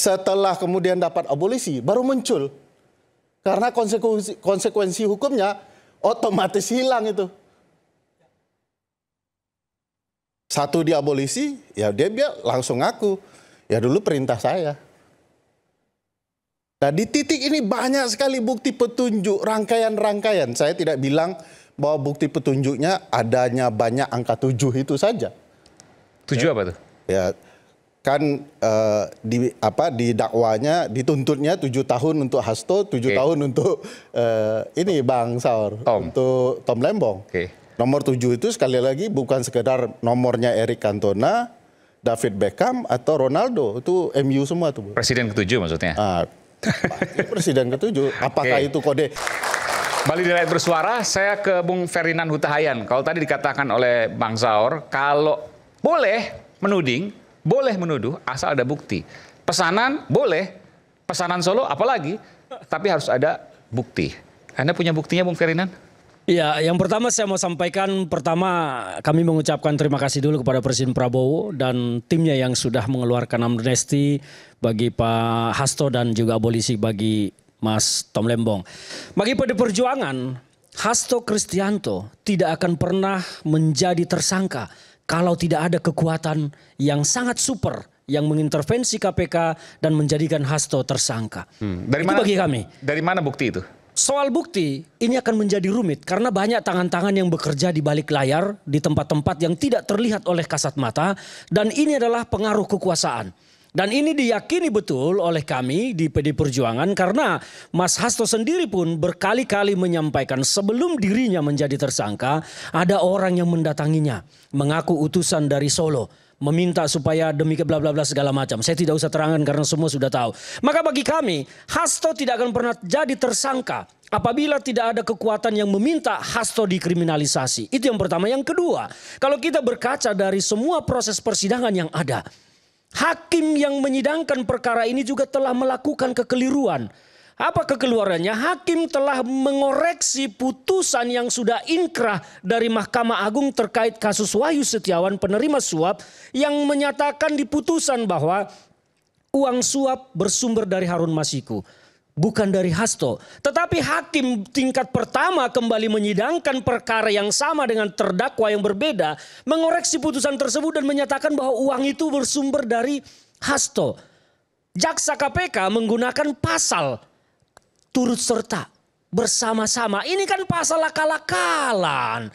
setelah kemudian dapat abolisi baru muncul. Karena konsekuensi hukumnya otomatis hilang itu. Satu diabolisi, ya dia langsung ngaku. Ya dulu perintah saya. Nah di titik ini banyak sekali bukti petunjuk, rangkaian-rangkaian. Saya tidak bilang bahwa bukti petunjuknya adanya banyak angka 7 itu saja. 7 apa tuh? Ya kan di dakwanya dituntutnya 7 tahun untuk Hasto, 7 tahun untuk ini Bang Saur, untuk Tom Lembong. Nomor 7 itu sekali lagi bukan sekedar nomornya Eric Cantona, David Beckham atau Ronaldo, itu MU semua tuh. Presiden ke-7 maksudnya? Presiden ke-7, apakah itu kode? Balik di Rakyat Bersuara, saya ke Bung Ferdinand Huta Hayan. Kalau tadi dikatakan oleh Bang Saur, kalau boleh menuding, boleh menuduh asal ada bukti. Pesanan boleh, pesanan Solo apalagi, tapi harus ada bukti. Anda punya buktinya Bung Ferdinand? Ya, yang pertama saya mau sampaikan, kami mengucapkan terima kasih dulu kepada Presiden Prabowo dan timnya yang sudah mengeluarkan amnesti bagi Pak Hasto dan juga abolisi bagi Mas Tom Lembong. Bagi PD Perjuangan, Hasto Kristianto tidak akan pernah menjadi tersangka kalau tidak ada kekuatan yang sangat super yang mengintervensi KPK dan menjadikan Hasto tersangka. Dari itu mana, bagi kami. Dari mana bukti itu? Soal bukti, ini akan menjadi rumit karena banyak tangan-tangan yang bekerja di balik layar, di tempat-tempat yang tidak terlihat oleh kasat mata, dan ini adalah pengaruh kekuasaan. Dan ini diyakini betul oleh kami di PD Perjuangan karena Mas Hasto sendiri pun berkali-kali menyampaikan sebelum dirinya menjadi tersangka, ada orang yang mendatanginya, mengaku utusan dari Solo, meminta supaya demi bla bla bla segala macam. Saya tidak usah terangkan karena semua sudah tahu. Maka bagi kami, Hasto tidak akan pernah jadi tersangka apabila tidak ada kekuatan yang meminta Hasto dikriminalisasi. Itu yang pertama. Yang kedua, kalau kita berkaca dari semua proses persidangan yang ada, hakim yang menyidangkan perkara ini juga telah melakukan kekeliruan. Apa kekeliruannya? Hakim telah mengoreksi putusan yang sudah inkrah dari Mahkamah Agung terkait kasus Wahyu Setiawan penerima suap yang menyatakan di putusan bahwa uang suap bersumber dari Harun Masiku, bukan dari Hasto. Tetapi hakim tingkat pertama kembali menyidangkan perkara yang sama dengan terdakwa yang berbeda, mengoreksi putusan tersebut dan menyatakan bahwa uang itu bersumber dari Hasto. Jaksa KPK menggunakan pasal turut serta bersama-sama. Ini kan pasal akal-akalan.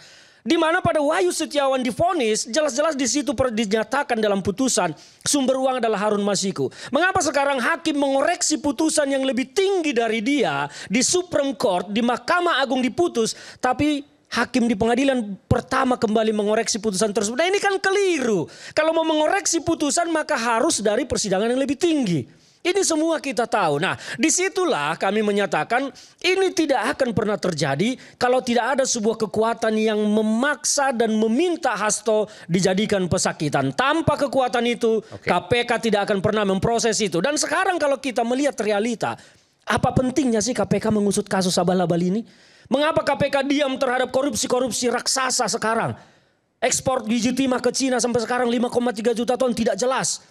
Di mana pada Wahyu Setiawan divonis, jelas-jelas di situ dinyatakan dalam putusan sumber uang adalah Harun Masiku. Mengapa sekarang hakim mengoreksi putusan yang lebih tinggi dari dia di Supreme Court, di Mahkamah Agung diputus, tapi hakim di pengadilan pertama kembali mengoreksi putusan tersebut? Nah ini kan keliru. Kalau mau mengoreksi putusan maka harus dari persidangan yang lebih tinggi. Ini semua kita tahu. Nah, disitulah kami menyatakan ini tidak akan pernah terjadi kalau tidak ada sebuah kekuatan yang memaksa dan meminta Hasto dijadikan pesakitan. Tanpa kekuatan itu, KPK tidak akan pernah memproses itu. Dan sekarang kalau kita melihat realita, apa pentingnya sih KPK mengusut kasus abal-abal ini? Mengapa KPK diam terhadap korupsi-korupsi raksasa sekarang? Ekspor biji timah ke Cina sampai sekarang 5,3 juta ton tidak jelas.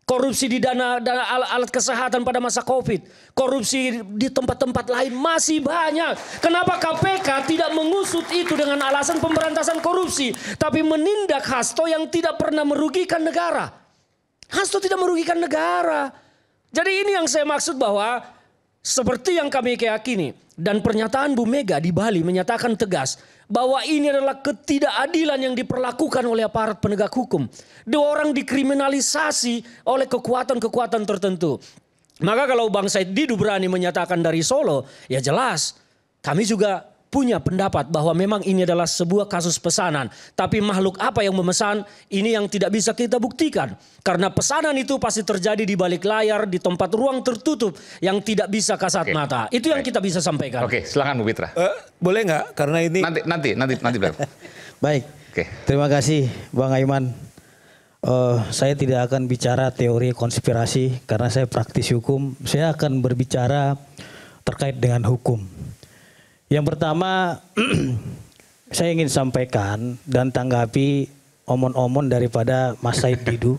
Korupsi di dana alat kesehatan pada masa Covid. Korupsi di tempat-tempat lain masih banyak. Kenapa KPK tidak mengusut itu dengan alasan pemberantasan korupsi, tapi menindak Hasto yang tidak pernah merugikan negara? Hasto tidak merugikan negara. Jadi ini yang saya maksud bahwa seperti yang kami yakini dan pernyataan Bu Mega di Bali menyatakan tegas bahwa ini adalah ketidakadilan yang diperlakukan oleh aparat penegak hukum. Dua orang dikriminalisasi oleh kekuatan-kekuatan tertentu. Maka kalau Bang Said Didu berani menyatakan dari Solo, ya jelas kami juga punya pendapat bahwa memang ini adalah sebuah kasus pesanan. Tapi makhluk apa yang memesan, ini yang tidak bisa kita buktikan. Karena pesanan itu pasti terjadi di balik layar, di tempat ruang tertutup yang tidak bisa kasat mata. Itu yang kita bisa sampaikan. Oke, silakan Bu Mitra. Boleh nggak? Karena ini nanti Bang. Baik. Terima kasih Bang Aiman. Saya tidak akan bicara teori konspirasi karena saya praktisi hukum. Saya akan berbicara terkait dengan hukum. Yang pertama, saya ingin sampaikan dan tanggapi omon-omon daripada Mas Said Didu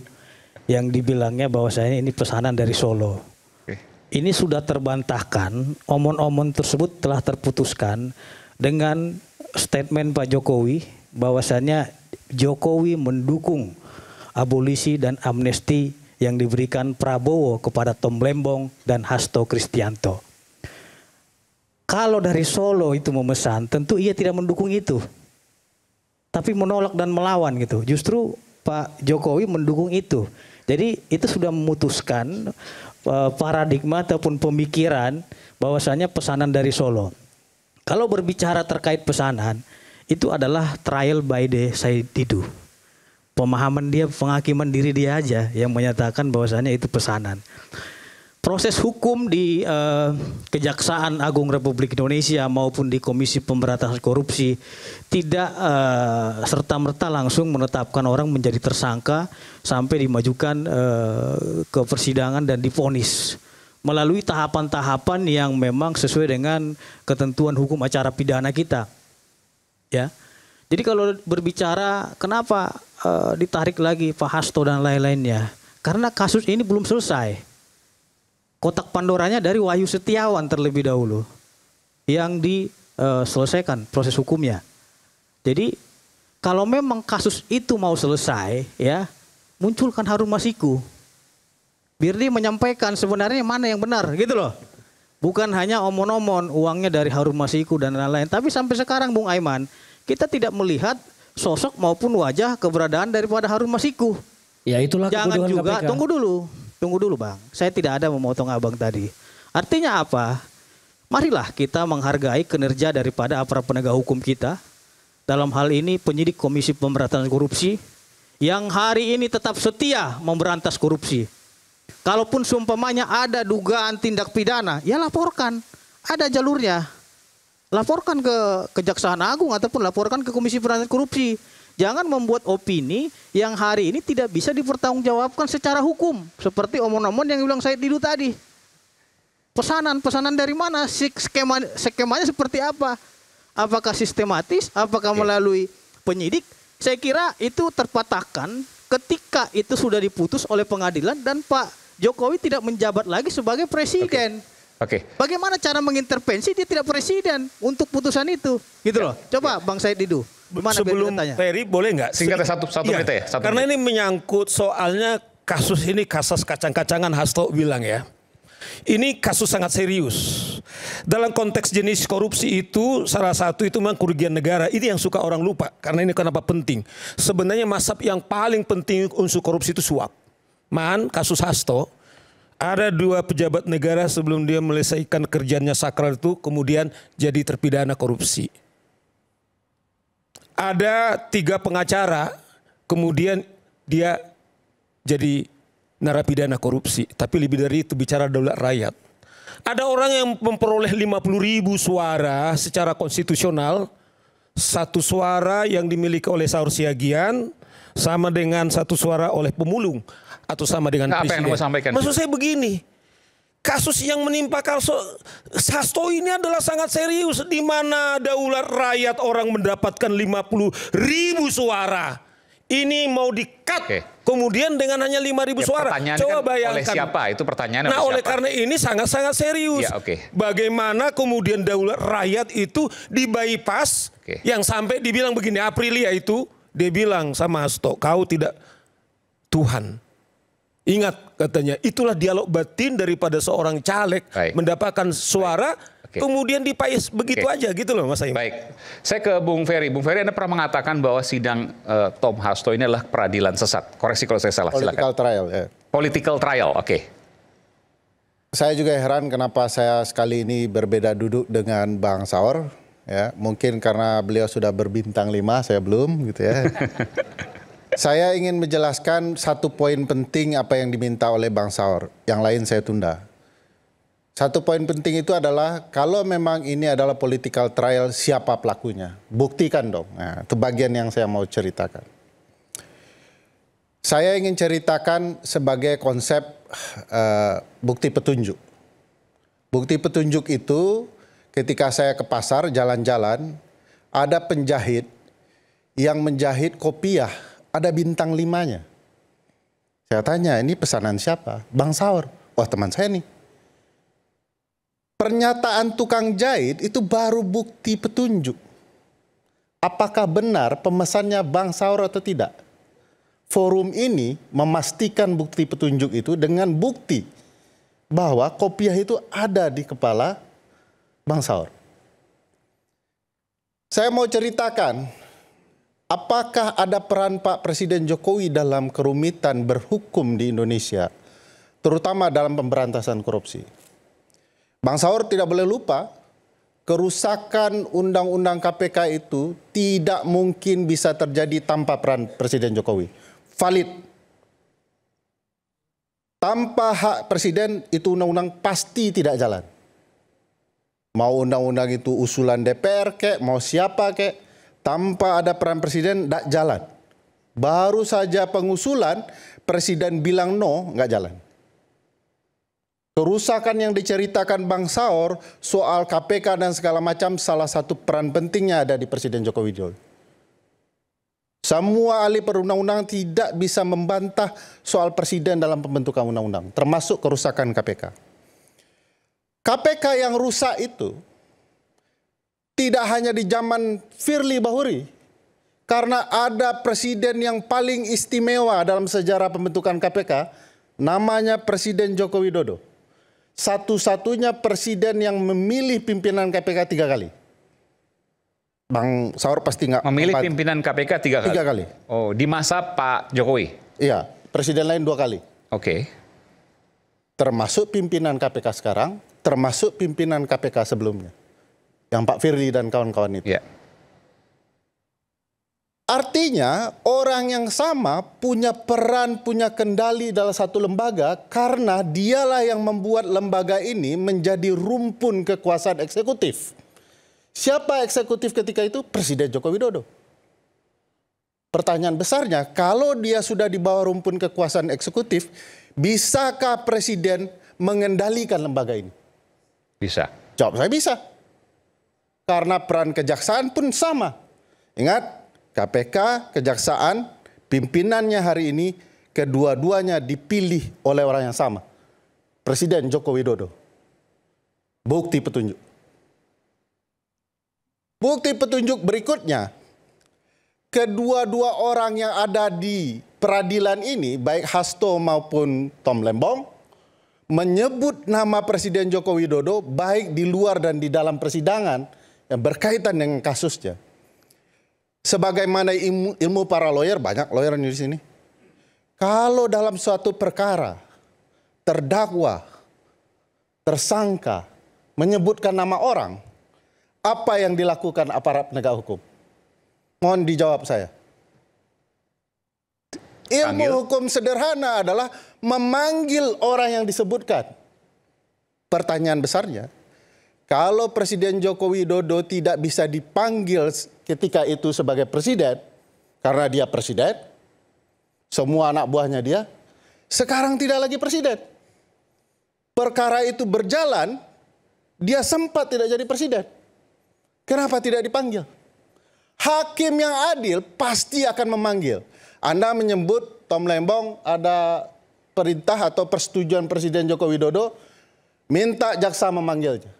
yang dibilangnya bahwasanya ini pesanan dari Solo. Ini sudah terbantahkan, omon-omon tersebut telah terputuskan dengan statement Pak Jokowi bahwasanya Jokowi mendukung abolisi dan amnesti yang diberikan Prabowo kepada Tom Lembong dan Hasto Kristianto. Kalau dari Solo itu memesan, tentu ia tidak mendukung itu. Tapi menolak dan melawan gitu. Justru Pak Jokowi mendukung itu. Jadi itu sudah memutuskan paradigma ataupun pemikiran bahwasanya pesanan dari Solo. Kalau berbicara terkait pesanan, itu adalah trial by the Said Didu. Pemahaman dia, penghakiman diri dia aja yang menyatakan bahwasanya itu pesanan. Proses hukum di Kejaksaan Agung Republik Indonesia maupun di Komisi Pemberantasan Korupsi tidak serta-merta langsung menetapkan orang menjadi tersangka sampai dimajukan ke persidangan dan divonis melalui tahapan-tahapan yang memang sesuai dengan ketentuan hukum acara pidana kita. Ya. Jadi kalau berbicara kenapa ditarik lagi Pak Hasto dan lain-lainnya, karena kasus ini belum selesai. Kotak Pandoranya dari Wahyu Setiawan terlebih dahulu yang diselesaikan proses hukumnya. Jadi kalau memang kasus itu mau selesai, ya munculkan Harun Masiku. Biar dia menyampaikan sebenarnya mana yang benar, gitu loh. Bukan hanya omon-omon uangnya dari Harun Masiku dan lain-lain. Tapi sampai sekarang Bung Aiman, kita tidak melihat sosok maupun wajah keberadaan daripada Harun Masiku. Ya itulah jangan juga, KPK. Tunggu dulu Bang, saya tidak ada memotong abang tadi. Artinya apa? Marilah kita menghargai kinerja daripada aparat penegak hukum kita. Dalam hal ini penyidik Komisi Pemberantasan Korupsi yang hari ini tetap setia memberantas korupsi. Kalaupun seumpamanya ada dugaan tindak pidana, ya laporkan. Ada jalurnya. Laporkan ke Kejaksaan Agung ataupun laporkan ke Komisi Pemberantasan Korupsi. Jangan membuat opini yang hari ini tidak bisa dipertanggungjawabkan secara hukum. Seperti omon-omon yang bilang Said Didu tadi. Pesanan dari mana? Skemanya seperti apa? Apakah sistematis? Apakah melalui penyidik? Saya kira itu terpatahkan ketika itu sudah diputus oleh pengadilan dan Pak Jokowi tidak menjabat lagi sebagai presiden. Oke. Bagaimana cara mengintervensi dia tidak presiden untuk putusan itu? Gitu loh. Coba Bang Said Didu. Sebelum Ferry boleh nggak? Singkatnya satu menit ya. Karena ini menyangkut soalnya kasus ini kasus kacang-kacangan Hasto bilang ya. Ini kasus sangat serius. Dalam konteks jenis korupsi itu salah satu itu memang kerugian negara. Ini yang suka orang lupa karena ini kenapa penting. Sebenarnya masab yang paling penting unsur korupsi itu suap. Kasus Hasto ada 2 pejabat negara sebelum dia menyelesaikan kerjanya sakral itu kemudian jadi terpidana korupsi. Ada 3 pengacara, kemudian dia jadi narapidana korupsi. Tapi lebih dari itu bicara daulat rakyat. Ada orang yang memperoleh 50.000 suara secara konstitusional. 1 suara yang dimiliki oleh Saur Siagian sama dengan 1 suara oleh pemulung. Atau sama dengan presiden. Apa yang mau sampaikan? Maksud saya begini. Kasus yang menimpa Hasto ini adalah sangat serius. Di mana daulat rakyat orang mendapatkan 50.000 suara. Ini mau di-cut. Kemudian dengan hanya 5.000 suara. Coba bayangkan. Oleh siapa? Itu pertanyaannya oleh karena ini sangat-sangat serius. Ya, bagaimana kemudian daulat rakyat itu di-bypass. Yang sampai dibilang begini. Aprilia itu dia bilang sama Hasto. Kau tidak Tuhan. Ingat katanya, itulah dialog batin daripada seorang caleg mendapatkan suara, kemudian dipais begitu aja gitu loh Mas Aim. Baik, saya ke Bung Ferry. Bung Ferry, Anda pernah mengatakan bahwa sidang Tom Hasto ini adalah peradilan sesat. Koreksi kalau saya salah, silakan. Political trial, ya. Political trial, oke. Saya juga heran kenapa saya sekali ini berbeda duduk dengan Bang Saur. Ya, mungkin karena beliau sudah berbintang 5, saya belum gitu ya. Saya ingin menjelaskan 1 poin penting apa yang diminta oleh Bang Saur. Yang lain saya tunda. 1 poin penting itu adalah kalau memang ini adalah political trial, siapa pelakunya? Buktikan dong. Nah, itu bagian yang saya mau ceritakan. Saya ingin ceritakan sebagai konsep bukti petunjuk. Bukti petunjuk itu ketika saya ke pasar jalan-jalan, ada penjahit yang menjahit kopiah. Ada bintang 5-nya. Saya tanya, ini pesanan siapa? Bang Saur. Wah, teman saya nih. Pernyataan tukang jahit itu baru bukti petunjuk. Apakah benar pemesannya Bang Saur atau tidak? Forum ini memastikan bukti petunjuk itu dengan bukti bahwa kopiah itu ada di kepala Bang Saur. Saya mau ceritakan, apakah ada peran Pak Presiden Jokowi dalam kerumitan berhukum di Indonesia, terutama dalam pemberantasan korupsi. Bang Saur tidak boleh lupa, kerusakan Undang-Undang KPK itu tidak mungkin bisa terjadi tanpa peran Presiden Jokowi. Valid. Tanpa hak Presiden itu undang-undang pasti tidak jalan. Mau undang-undang itu usulan DPR kek, mau siapa kek, tanpa ada peran Presiden tidak jalan. Baru saja pengusulan, Presiden bilang no, nggak jalan. Kerusakan yang diceritakan Bang Saur soal KPK dan segala macam, salah satu peran pentingnya ada di Presiden Joko Widodo. Semua ahli perundang-undangan tidak bisa membantah soal Presiden dalam pembentukan undang-undang, termasuk kerusakan KPK. KPK yang rusak itu tidak hanya di zaman Firly Bahuri, karena ada presiden yang paling istimewa dalam sejarah pembentukan KPK, namanya Presiden Joko Widodo. Satu-satunya presiden yang memilih pimpinan KPK 3 kali. Bang Saur pasti nggak memilih pimpinan KPK 3 kali. 3 kali. Oh, di masa Pak Jokowi. Iya, presiden lain 2 kali. Oke. Termasuk pimpinan KPK sekarang, termasuk pimpinan KPK sebelumnya. Yang Pak Firly dan kawan-kawan itu. Ya. Artinya orang yang sama punya peran, punya kendali dalam satu lembaga karena dialah yang membuat lembaga ini menjadi rumpun kekuasaan eksekutif. Siapa eksekutif ketika itu? Presiden Joko Widodo. Pertanyaan besarnya, kalau dia sudah di bawah rumpun kekuasaan eksekutif, bisakah Presiden mengendalikan lembaga ini? Bisa. Jawab saya bisa. Karena peran kejaksaan pun sama. Ingat, KPK, kejaksaan, pimpinannya hari ini, kedua-duanya dipilih oleh orang yang sama. Presiden Joko Widodo. Bukti petunjuk. Bukti petunjuk berikutnya, kedua-dua orang yang ada di peradilan ini, baik Hasto maupun Tom Lembong, menyebut nama Presiden Joko Widodo baik di luar dan di dalam persidangan yang berkaitan dengan kasusnya. Sebagaimana ilmu para lawyer, banyak lawyer di sini. Kalau dalam suatu perkara, terdakwa, tersangka, menyebutkan nama orang, apa yang dilakukan aparat penegak hukum? Mohon dijawab saya. Ilmu hukum sederhana adalah memanggil orang yang disebutkan. Pertanyaan besarnya, kalau Presiden Joko Widodo tidak bisa dipanggil ketika itu sebagai presiden, karena dia presiden, semua anak buahnya dia, sekarang tidak lagi presiden. Perkara itu berjalan, dia sempat tidak jadi presiden. Kenapa tidak dipanggil? Hakim yang adil pasti akan memanggil. Anda menyebut Tom Lembong ada perintah atau persetujuan Presiden Joko Widodo, minta jaksa memanggilnya.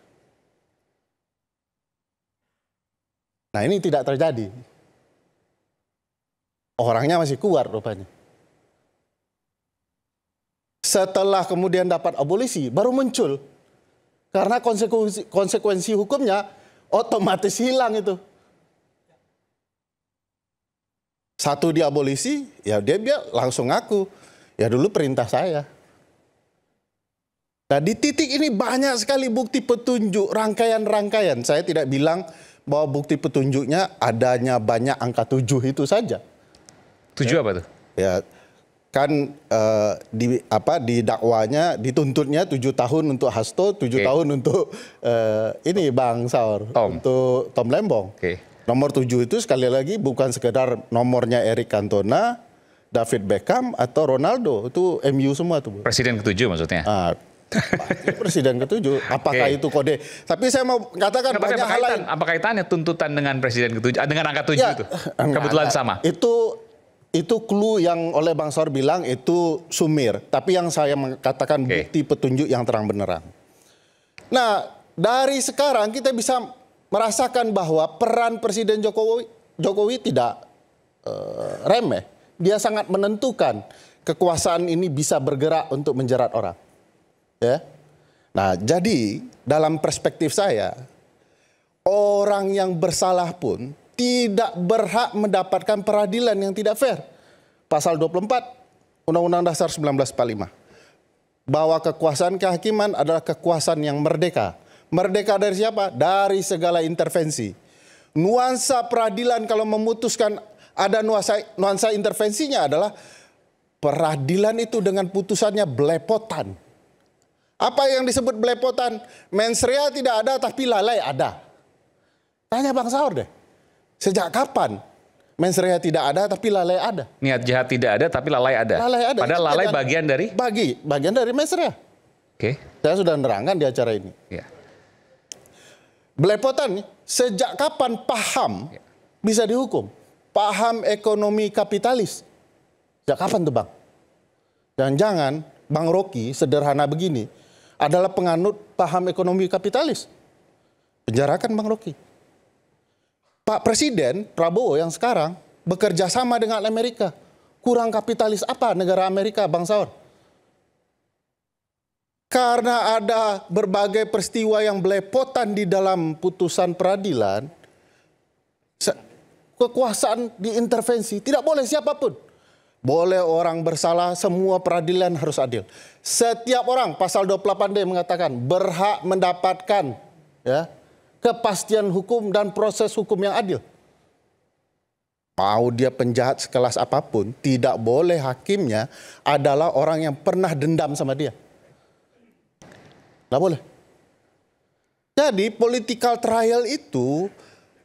Nah, ini tidak terjadi. Orangnya masih kuat rupanya. Setelah kemudian dapat abolisi, baru muncul. Karena konsekuensi hukumnya otomatis hilang itu. Satu diabolisi, ya dia langsung ngaku. Ya dulu perintah saya. Nah, di titik ini banyak sekali bukti petunjuk, rangkaian-rangkaian. Saya tidak bilang bahwa bukti petunjuknya adanya banyak angka 7 itu saja. 7 apa tuh? Ya, kan di dakwanya dituntutnya 7 tahun untuk Hasto, 7 tahun untuk ini Bang Saur, untuk Tom Lembong. Nomor 7 itu sekali lagi bukan sekedar nomornya Eric Cantona, David Beckham atau Ronaldo, itu MU semua tuh. Presiden ke-7 maksudnya. Presiden ke-7, apakah itu kode? Tapi saya mau katakan banyak hal lain. Apa kaitannya tuntutan dengan Presiden ke-7, dengan angka 7 itu? Kebetulan sama. Itu itu clue yang oleh Bang Saur bilang itu sumir. Tapi yang saya katakan bukti petunjuk yang terang benderang. Nah, dari sekarang kita bisa merasakan bahwa peran Presiden Jokowi tidak remeh. Dia sangat menentukan kekuasaan ini bisa bergerak untuk menjerat orang. Ya. Nah, jadi dalam perspektif saya, orang yang bersalah pun tidak berhak mendapatkan peradilan yang tidak fair. Pasal 24 Undang-Undang Dasar 1945. Bahwa kekuasaan kehakiman adalah kekuasaan yang merdeka. Merdeka dari siapa? Dari segala intervensi. Nuansa peradilan kalau memutuskan ada nuansa intervensinya adalah peradilan itu dengan putusannya belepotan. Apa yang disebut belepotan? Mens rea tidak ada tapi lalai ada. Tanya Bang Saur deh. Sejak kapan mens rea tidak ada tapi lalai ada? Niat jahat tidak ada tapi lalai ada. Lalai ada. Padahal lalai bagian dari? Bagian dari mens rea. Oke. Saya sudah nerangkan di acara ini. Ya. Belepotan, sejak kapan paham bisa dihukum? Paham ekonomi kapitalis. Sejak kapan tuh Bang? Jangan-jangan Bang Rocky sederhana begini adalah penganut paham ekonomi kapitalis. Penjarakan Bang Rocky. Pak Presiden Prabowo yang sekarang bekerja sama dengan Amerika. Kurang kapitalis apa negara Amerika, Bang Saur? Karena ada berbagai peristiwa yang belepotan di dalam putusan peradilan, kekuasaan diintervensi, tidak boleh siapapun. Boleh orang bersalah, semua peradilan harus adil. Setiap orang, pasal 28D mengatakan, berhak mendapatkan ya, kepastian hukum dan proses hukum yang adil. Mau dia penjahat sekelas apapun, tidak boleh hakimnya adalah orang yang pernah dendam sama dia. Tidak boleh. Jadi political trial itu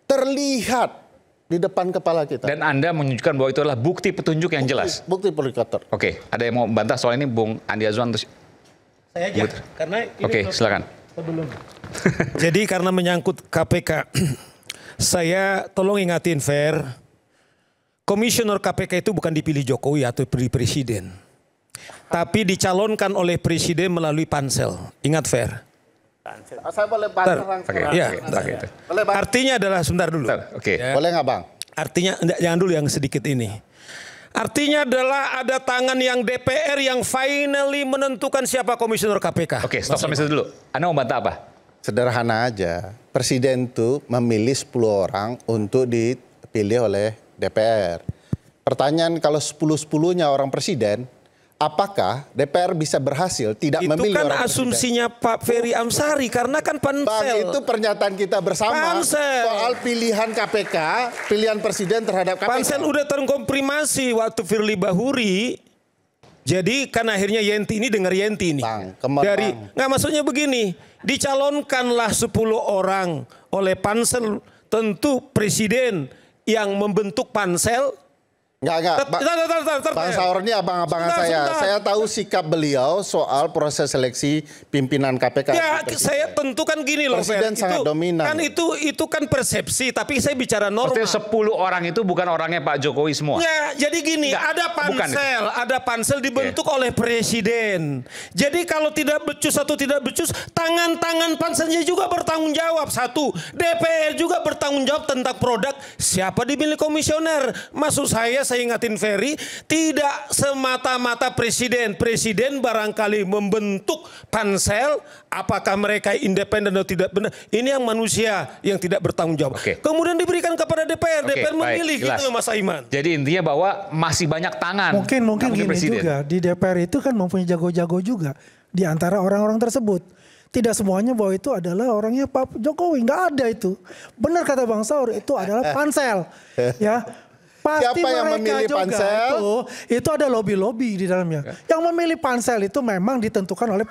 terlihat di depan kepala kita. Dan Anda menunjukkan bahwa itu adalah bukti petunjuk yang jelas. Bukti political. Oke, ada yang mau bantah soal ini, Bung Andi Azwan? Saya aja, karena Oke, silakan. Jadi karena menyangkut KPK, saya tolong ingatin Fer, komisioner KPK itu bukan dipilih Jokowi atau dipilih Presiden, tapi dicalonkan oleh Presiden melalui pansel. Ingat Fer. Saya boleh bantah. Artinya adalah sebentar dulu. Ya. Boleh nggak Bang? Artinya jangan dulu yang sedikit ini. Artinya adalah ada tangan yang DPR yang finally menentukan siapa komisioner KPK. Oke, stop sampai situ dulu. Anda mau bantah apa? Sederhana aja. Presiden itu memilih 10 orang untuk dipilih oleh DPR. Pertanyaan kalau 10-10-nya orang presiden, apakah DPR bisa berhasil tidak memilih orang presiden? Itu kan asumsinya Pak Ferry Amsari karena kan pansel. Bang, itu pernyataan kita bersama soal pilihan KPK, pilihan presiden terhadap KPK. Pansel udah terkonfirmasi waktu Firly Bahuri. Jadi kan akhirnya Yenti ini dengar Yenti ini. Bang, nggak maksudnya begini, dicalonkanlah 10 orang oleh pansel, tentu presiden yang membentuk pansel. Enggak. Bang Saur ini abang-abangan saya. Saya tahu sikap beliau soal proses seleksi pimpinan KPK. Ya, saya tentu kan gini loh. Presiden sangat dominan. Kan itu kan persepsi, tapi saya bicara norma. Maksudnya 10 orang itu bukan orangnya Pak Jokowi semua? Ya, jadi gini, ada pansel dibentuk oleh Presiden. Jadi kalau tidak becus atau tidak becus, tangan-tangan panselnya juga bertanggung jawab. Satu, DPR juga bertanggung jawab tentang produk siapa dipilih komisioner. Maksud saya ingatin Ferry, tidak semata-mata presiden. Presiden barangkali membentuk pansel, apakah mereka independen atau tidak benar. Ini yang manusia yang tidak bertanggung jawab. Kemudian diberikan kepada DPR. DPR memilih gitu Mas Aiman. Jadi intinya bahwa masih banyak tangan. Mungkin gini presiden juga, di DPR itu kan mempunyai jago-jago juga di antara orang-orang tersebut. Tidak semuanya bahwa itu adalah orangnya Pak Jokowi, nggak ada itu. Benar kata Bang Saur, itu adalah pansel. Ya. Pasti siapa yang memilih pansel? Itu ada lobby-lobby di dalamnya. Yang memilih pansel itu memang ditentukan oleh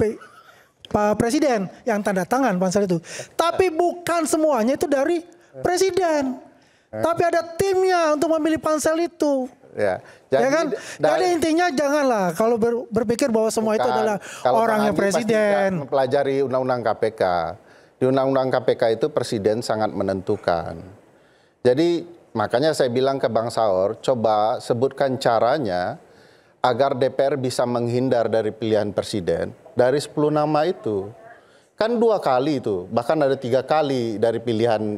Pak Presiden yang tanda tangan pansel itu. Tapi bukan semuanya itu dari Presiden. Tapi ada timnya untuk memilih pansel itu. Ya kan? Jadi intinya janganlah kalau berpikir bahwa semua itu adalah orangnya Presiden. Mempelajari Undang-Undang KPK. Di Undang-Undang KPK itu Presiden sangat menentukan. Jadi makanya saya bilang ke Bang Saur, coba sebutkan caranya agar DPR bisa menghindar dari pilihan presiden dari 10 nama itu. Kan 2 kali itu, bahkan ada 3 kali dari pilihan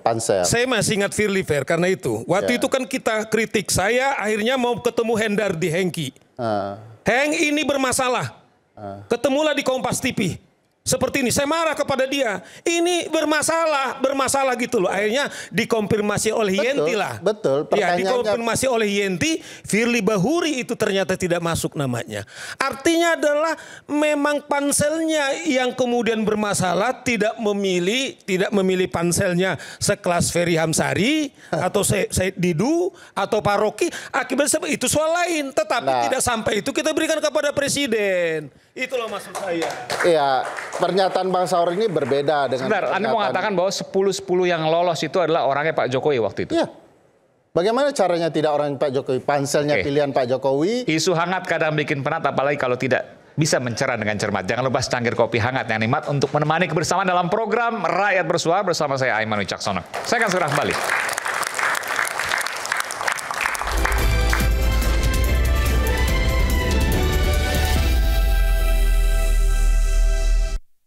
pansel. Saya masih ingat Firly Fair karena itu. Waktu itu kan kita kritik, saya akhirnya mau ketemu Hendar di Hengki. Heng ini bermasalah. Ketemulah di Kompas TV. Seperti ini, saya marah kepada dia. Ini bermasalah gitu loh. Akhirnya dikonfirmasi oleh Yenti lah. Betul. Ya, dikonfirmasi oleh Yenti, Firly Bahuri itu ternyata tidak masuk namanya. Artinya adalah memang panselnya yang kemudian bermasalah, tidak memilih panselnya sekelas Ferry Hamsari atau Said Didu atau Pak Rocky. Akibatnya itu soal lain. Tetapi tidak sampai itu kita berikan kepada presiden. Itulah maksud saya. Iya, pernyataan Bang Saur ini berbeda dengan... Sebentar, Anda mau mengatakan bahwa 10-10 yang lolos itu adalah orangnya Pak Jokowi waktu itu? Iya. Bagaimana caranya tidak orang Pak Jokowi? Panselnya pilihan Pak Jokowi. Isu hangat kadang bikin penat, apalagi kalau tidak bisa mencerah dengan cermat. Jangan lupa secangkir kopi hangat yang nikmat untuk menemani kebersamaan dalam program Rakyat Bersuara bersama saya Aiman Wicaksono. Saya akan segera kembali.